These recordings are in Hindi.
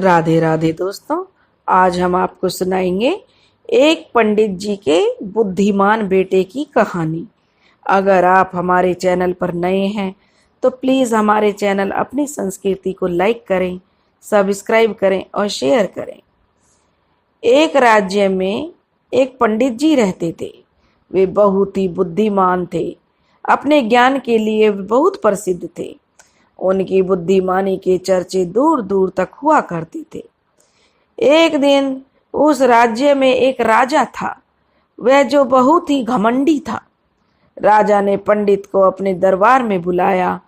राधे राधे दोस्तों। आज हम आपको सुनाएंगे एक पंडित जी के बुद्धिमान बेटे की कहानी। अगर आप हमारे चैनल पर नए हैं तो प्लीज़ हमारे चैनल अपनी संस्कृति को लाइक करें, सब्सक्राइब करें और शेयर करें। एक राज्य में एक पंडित जी रहते थे। वे बहुत ही बुद्धिमान थे। अपने ज्ञान के लिए वे बहुत प्रसिद्ध थे। उनकी बुद्धिमानी के चर्चे दूर दूर तक हुआ करते थे। एक दिन उस राज्य में एक राजा था, वह जो बहुत ही घमंडी था। राजा ने पंडित को अपने दरबार में बुलाया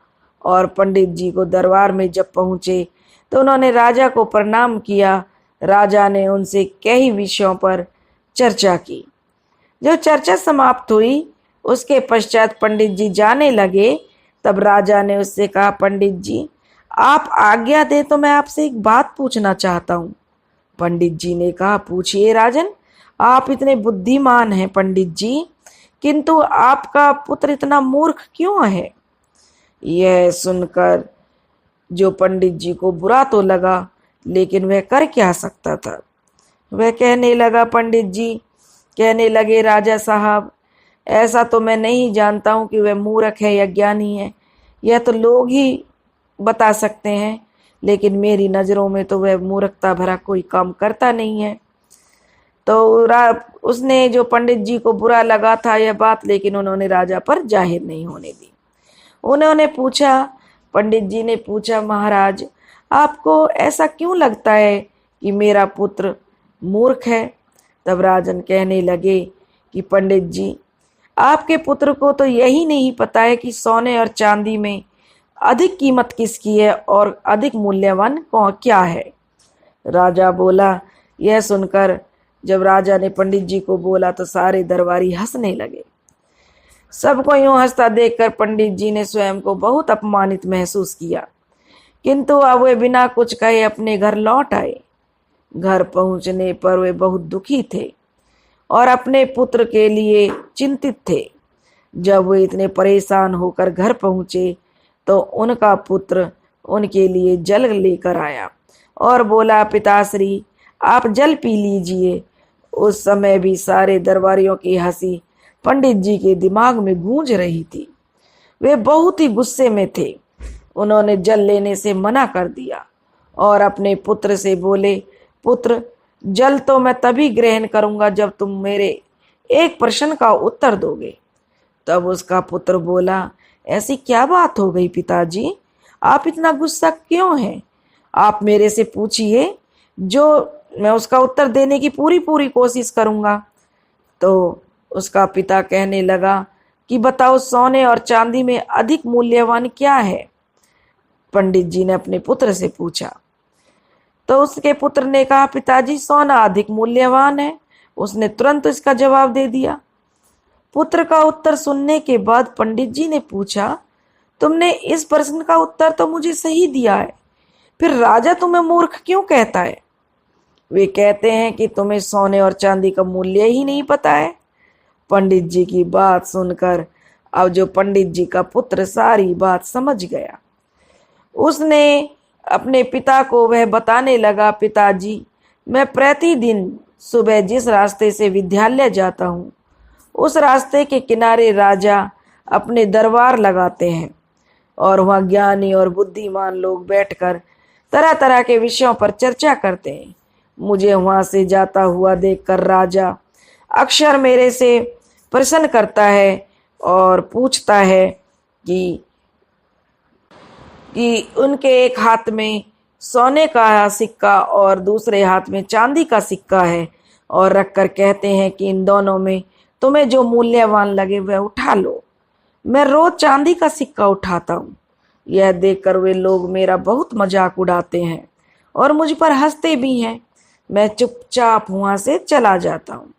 और पंडित जी को दरबार में जब पहुंचे तो उन्होंने राजा को प्रणाम किया। राजा ने उनसे कई विषयों पर चर्चा की। जब चर्चा समाप्त हुई उसके पश्चात पंडित जी जाने लगे। तब राजा ने उससे कहा, पंडित जी आप आज्ञा दे तो मैं आपसे एक बात पूछना चाहता हूँ। पंडित जी ने कहा, पूछिए राजन। आप इतने बुद्धिमान हैं पंडित जी, किंतु आपका पुत्र इतना मूर्ख क्यों है? यह सुनकर जो पंडित जी को बुरा तो लगा, लेकिन वह कर क्या सकता था। वह कहने लगा, पंडित जी कहने लगे, राजा साहब ऐसा तो मैं नहीं जानता हूँ कि वह मूर्ख है या ज्ञानी है, यह तो लोग ही बता सकते हैं, लेकिन मेरी नज़रों में तो वह मूर्खता भरा कोई काम करता नहीं है। तो उसने जो पंडित जी को बुरा लगा था यह बात, लेकिन उन्होंने राजा पर जाहिर नहीं होने दी। उन्होंने पूछा, पंडित जी ने पूछा, महाराज आपको ऐसा क्यों लगता है कि मेरा पुत्र मूर्ख है? तब राजन कहने लगे कि पंडित जी आपके पुत्र को तो यही नहीं पता है कि सोने और चांदी में अधिक कीमत किसकी है और अधिक मूल्यवान क्या है। राजा बोला। यह सुनकर जब राजा ने पंडित जी को बोला तो सारे दरबारी हंसने लगे। सबको यूं हंसता देखकर पंडित जी ने स्वयं को बहुत अपमानित महसूस किया, किंतु अब वे बिना कुछ कहे अपने घर लौट आए। घर पहुंचने पर वे बहुत दुखी थे और अपने पुत्र के लिए चिंतित थे। जब वे इतने परेशान होकर घर पहुंचे तो उनका पुत्र उनके लिए जल लेकर आया और बोला, पिताश्री आप जल पी लीजिए। उस समय भी सारे दरबारियों की हंसी पंडित जी के दिमाग में गूंज रही थी। वे बहुत ही गुस्से में थे। उन्होंने जल लेने से मना कर दिया और अपने पुत्र से बोले, पुत्र जल तो मैं तभी ग्रहण करूंगा जब तुम मेरे एक प्रश्न का उत्तर दोगे। तब उसका पुत्र बोला, ऐसी क्या बात हो गई पिताजी, आप इतना गुस्सा क्यों हैं? आप मेरे से पूछिए, जो मैं उसका उत्तर देने की पूरी कोशिश करूंगा। तो उसका पिता कहने लगा कि बताओ सोने और चांदी में अधिक मूल्यवान क्या है? पंडित जी ने अपने पुत्र से पूछा। तो उसके पुत्र ने कहा, पिताजी सोना अधिक मूल्यवान है। उसने तुरंत इसका जवाब दे दिया। पुत्र का उत्तर सुनने के बाद पंडित जी ने पूछा, तुमने इस प्रश्न का उत्तर तो मुझे सही दिया है, फिर राजा तुम्हें मूर्ख क्यों कहता है? वे कहते हैं कि तुम्हें सोने और चांदी का मूल्य ही नहीं पता है। पंडित जी की बात सुनकर अब जो पंडित जी का पुत्र सारी बात समझ गया। उसने अपने पिता को वह बताने लगा, पिताजी मैं प्रतिदिन सुबह जिस रास्ते से विद्यालय जाता हूँ उस रास्ते के किनारे राजा अपने दरबार लगाते हैं और वहाँ ज्ञानी और बुद्धिमान लोग बैठकर तरह तरह के विषयों पर चर्चा करते हैं। मुझे वहाँ से जाता हुआ देखकर राजा अक्सर मेरे से प्रश्न करता है और पूछता है कि उनके एक हाथ में सोने का सिक्का और दूसरे हाथ में चांदी का सिक्का है और रखकर कहते हैं कि इन दोनों में तुम्हें जो मूल्यवान लगे वह उठा लो। मैं रोज चांदी का सिक्का उठाता हूँ। यह देखकर वे लोग मेरा बहुत मजाक उड़ाते हैं और मुझ पर हंसते भी हैं। मैं चुपचाप वहाँ से चला जाता हूँ।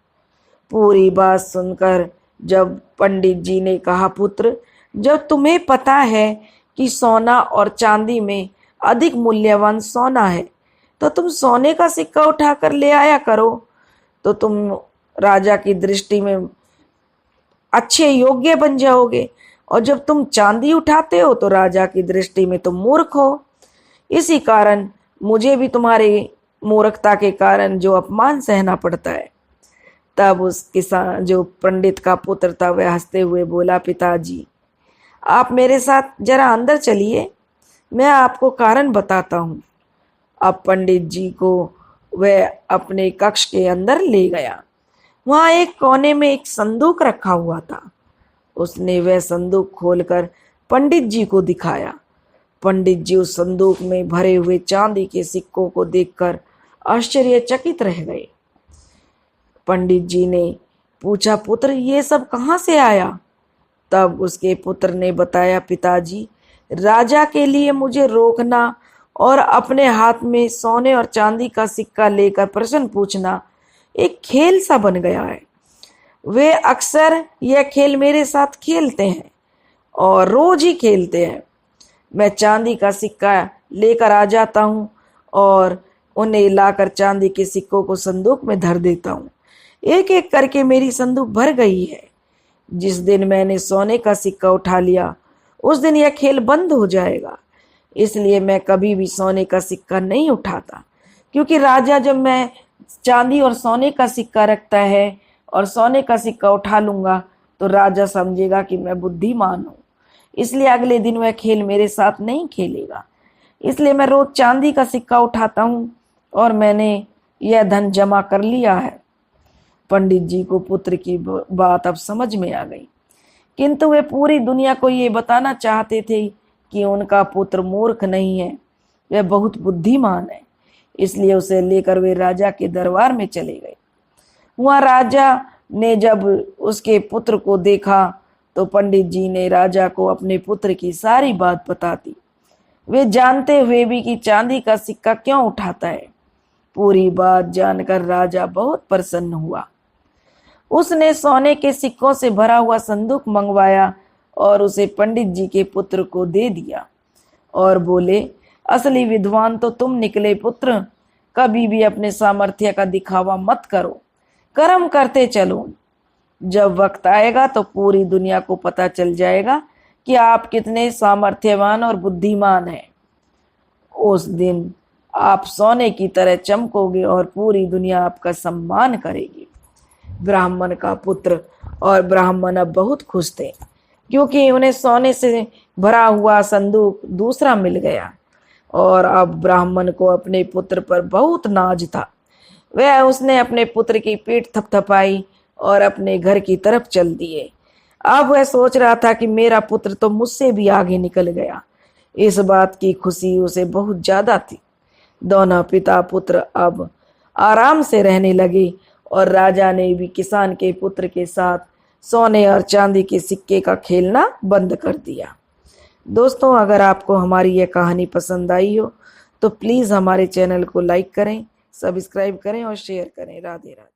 पूरी बात सुनकर जब पंडित जी ने कहा, पुत्र जब तुम्हें पता है कि सोना और चांदी में अधिक मूल्यवान सोना है तो तुम सोने का सिक्का उठाकर ले आया करो, तो तुम राजा की दृष्टि में अच्छे योग्य बन जाओगे, और जब तुम चांदी उठाते हो तो राजा की दृष्टि में तुम मूर्ख हो। इसी कारण मुझे भी तुम्हारे मूर्खता के कारण जो अपमान सहना पड़ता है। तब उस किसान जो पंडित का पुत्र था वह हंसते हुए बोला, पिताजी आप मेरे साथ जरा अंदर चलिए, मैं आपको कारण बताता हूँ। अब पंडित जी को वह अपने कक्ष के अंदर ले गया। वहां एक कोने में एक संदूक रखा हुआ था। उसने वह संदूक खोलकर पंडित जी को दिखाया। पंडित जी उस संदूक में भरे हुए चांदी के सिक्कों को देखकर आश्चर्यचकित रह गए। पंडित जी ने पूछा, पुत्र ये सब कहाँ से आया? तब उसके पुत्र ने बताया, पिताजी राजा के लिए मुझे रोकना और अपने हाथ में सोने और चांदी का सिक्का लेकर प्रश्न पूछना एक खेल सा बन गया है। वे अक्सर यह खेल मेरे साथ खेलते हैं और रोज ही खेलते हैं। मैं चांदी का सिक्का लेकर आ जाता हूँ और उन्हें लाकर चांदी के सिक्कों को संदूक में धर देता हूँ। एक एक करके मेरी संदूक भर गई है। जिस दिन मैंने सोने का सिक्का उठा लिया उस दिन यह खेल बंद हो जाएगा। इसलिए मैं कभी भी सोने का सिक्का नहीं उठाता, क्योंकि राजा जब मैं चांदी और सोने का सिक्का रखता है और सोने का सिक्का उठा लूंगा तो राजा समझेगा कि मैं बुद्धिमान हूँ। इसलिए अगले दिन वह खेल मेरे साथ नहीं खेलेगा। इसलिए मैं रोज चांदी का सिक्का उठाता हूँ और मैंने यह धन जमा कर लिया है। पंडित जी को पुत्र की बात अब समझ में आ गई, किंतु वे पूरी दुनिया को ये बताना चाहते थे कि उनका पुत्र मूर्ख नहीं है, वह बहुत बुद्धिमान है। इसलिए उसे लेकर वे राजा के दरबार में चले गए। वहां राजा ने जब उसके पुत्र को देखा तो पंडित जी ने राजा को अपने पुत्र की सारी बात बता दी। वे जानते हुए भी कि चांदी का सिक्का क्यों उठाता है। पूरी बात जानकर राजा बहुत प्रसन्न हुआ। उसने सोने के सिक्कों से भरा हुआ संदूक मंगवाया और उसे पंडित जी के पुत्र को दे दिया और बोले, असली विद्वान तो तुम निकले पुत्र। कभी भी अपने सामर्थ्य का दिखावा मत करो, कर्म करते चलो। जब वक्त आएगा तो पूरी दुनिया को पता चल जाएगा कि आप कितने सामर्थ्यवान और बुद्धिमान हैं। उस दिन आप सोने की तरह चमकोगे और पूरी दुनिया आपका सम्मान करेगी। ब्राह्मण का पुत्र और ब्राह्मण अब बहुत खुश थे, क्योंकि उन्हें सोने से भरा हुआ संदूक दूसरा मिल गया और अब ब्राह्मण को अपने पुत्र पर बहुत नाज था। वह उसने अपने पुत्र की पीठ थपथपाई और अपने घर की तरफ चल दिए। अब वह सोच रहा था कि मेरा पुत्र तो मुझसे भी आगे निकल गया। इस बात की खुशी उसे बहुत ज्यादा थी। दोनों पिता पुत्र अब आराम से रहने लगे और राजा ने भी किसान के पुत्र के साथ सोने और चांदी के सिक्के का खेलना बंद कर दिया। दोस्तों, अगर आपको हमारी यह कहानी पसंद आई हो तो प्लीज़ हमारे चैनल को लाइक करें, सब्सक्राइब करें और शेयर करें। राधे राधे।